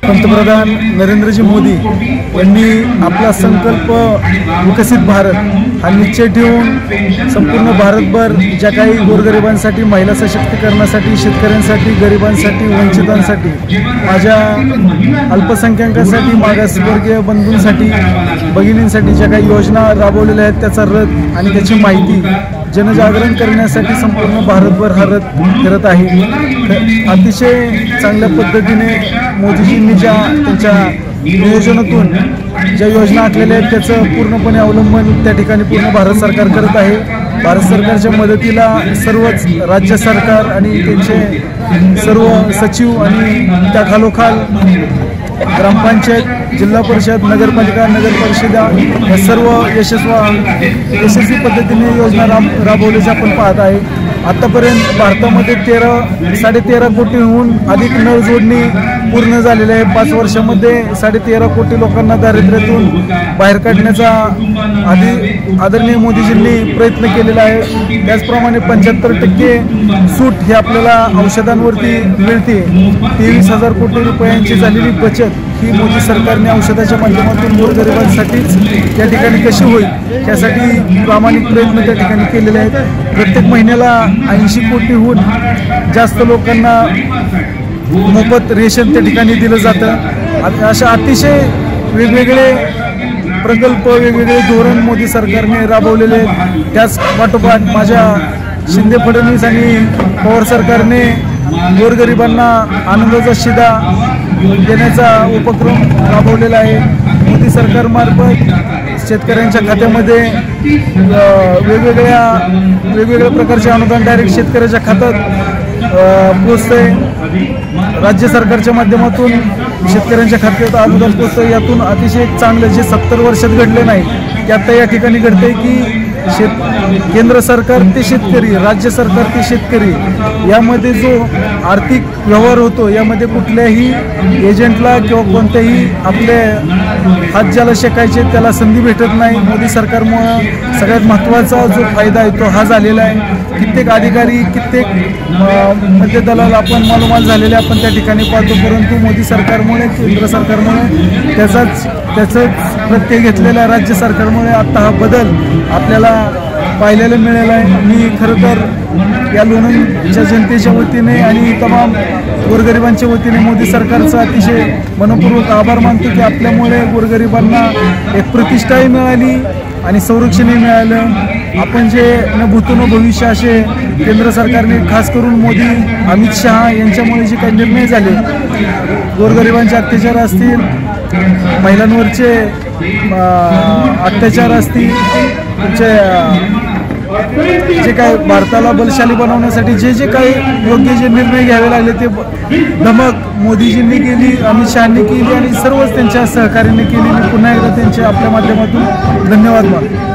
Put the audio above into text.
पंतप्रधान नरेंद्रजी मोदी यांनी आपला संकल्प विकसित भारत हा निश्चय ठेवून संपूर्ण भारतभर ज्या काही गोरगरिबांसाठी, महिला सशक्तीकरणासाठी, शेतकऱ्यांसाठी, गरिबांसाठी, वंचितांसाठी, माझ्या अल्पसंख्याकांसाठी, मागासवर्गीय बंधूंसाठी, भगिनींसाठी ज्या काही योजना राबवलेल्या आहेत त्याचा रथ आणि त्याची माहिती जनजागरण करण्यासाठी संपूर्ण भारतभर हा रथ फिरत आहे। अतिशय चांगल्या पद्धतीने मोदीजींनी त्यांच्या नियोजनातून ज्या योजना आखलेल्या आहेत त्याचं पूर्णपणे अवलंबन त्या ठिकाणी पूर्ण भारत सरकार करत आहे। भारत सरकारच्या मदतीला सर्वच राज्य सरकार आणि त्यांचे सर्व सचिव आणि त्या खालोखाल ग्रामपंचायत, जिल्हा परिषद, नगरपालिका, नगर परिषदा या सर्व यशस्वी पद्धतीने योजना राबवल्याचे आपण पाहत आहे। आतापर्यंत भारतामध्ये 13.5 कोटीहून अधिक नळ जोडणी पूर्ण झालेली आहे। 5 वर्षामध्ये 13.5 कोटी लोकांना दारिद्र्यातून बाहेर काढण्याचा आदरणीय मोदीजींनी प्रयत्न केलेला आहे। त्याचप्रमाणे 75% सूट ही आपल्याला औषधांवरती मिळते। 23,000 कोटी रुपयांची झालेली बचत ही मोदी सरकारने औषधाच्या माध्यमातून गोरगरिबांसाठीच या ठिकाणी कशी होईल त्यासाठी प्रामाणिक प्रयत्न त्या ठिकाणी केलेले आहेत। प्रत्येक महिन्याला 80 कोटीहून जास्त लोकांना मोफत रेशन त्या ठिकाणी दिलं जातं। अशा अतिशय वेगवेगळे प्रकल्प, वेगवेगळे धोरण मोदी सरकारने राबवलेले आहेत। त्याच पाठोपाठ माझ्या शिंदे फडणवीस आणि पवार सरकारने गोरगरिबांना आनंदाचा शिदा देण्याचा उपक्रम राबवलेला आहे। मोदी सरकारमार्फत शेतकऱ्यांच्या खात्यामध्ये वेगवेगळ्या प्रकारचे अनुदान डायरेक्ट शेतकऱ्याच्या खात्यात पोचते। राज्य सरकारच्या माध्यमातून शेतकऱ्यांच्या खात्यात अनुदान पोचतं। यातून अतिशय चांगलं जे 70 वर्षात घडले नाही ते आता या ठिकाणी घडते की केंद्र सरकार ते शेतकरी, राज्य सरकार ते शेतकरी यामध्ये जो आर्थिक व्यवहार होतो यामध्ये कुठल्याही एजंटला किंवा कोणत्याही आपले हात ज्याला शेकायचे त्याला संधी भेटत नाही। मोदी सरकारमुळे सगळ्यात महत्त्वाचा जो फायदा आहे तो हा झालेला आहे। कित्येक अधिकारी, कित्येक मध्य दलाल आपण मालोमाल झालेले आपण त्या ठिकाणी पाहतो, परंतु मोदी सरकारमुळे, केंद्र सरकारमुळे त्याचं प्रत्यय घेतलेल्या राज्य सरकारमुळे आता हा बदल आपल्याला पाहायला मिळाला आहे। मी खरं तर या लोणंदच्या जनतेच्या वतीने आणि तमाम गोरगरिबांच्या वतीने मोदी सरकारचा अतिशय मनपूर्वक आभार मानतो की आपल्यामुळे गोरगरिबांना एक प्रतिष्ठाही मिळाली आणि संरक्षणही मिळालं। आपण जे न भूतो न भविष्य असे केंद्र सरकारने खास करून मोदी, अमित शहा यांच्यामुळे जे काही निर्णय झाले, गोरगरिबांचे अत्याचार असतील, महिलांवरचे अत्याचार असतील, जे काही भारताला बलशाली बनवण्यासाठी जे काही योग्य जे निर्णय घ्यावे लागले ते धमक मोदीजींनी केली, अमित शहांनी केली आणि सर्वच त्यांच्या सहकार्याने केली। मी पुन्हा एकदा त्यांचे आपल्या माध्यमातून धन्यवाद मानतो।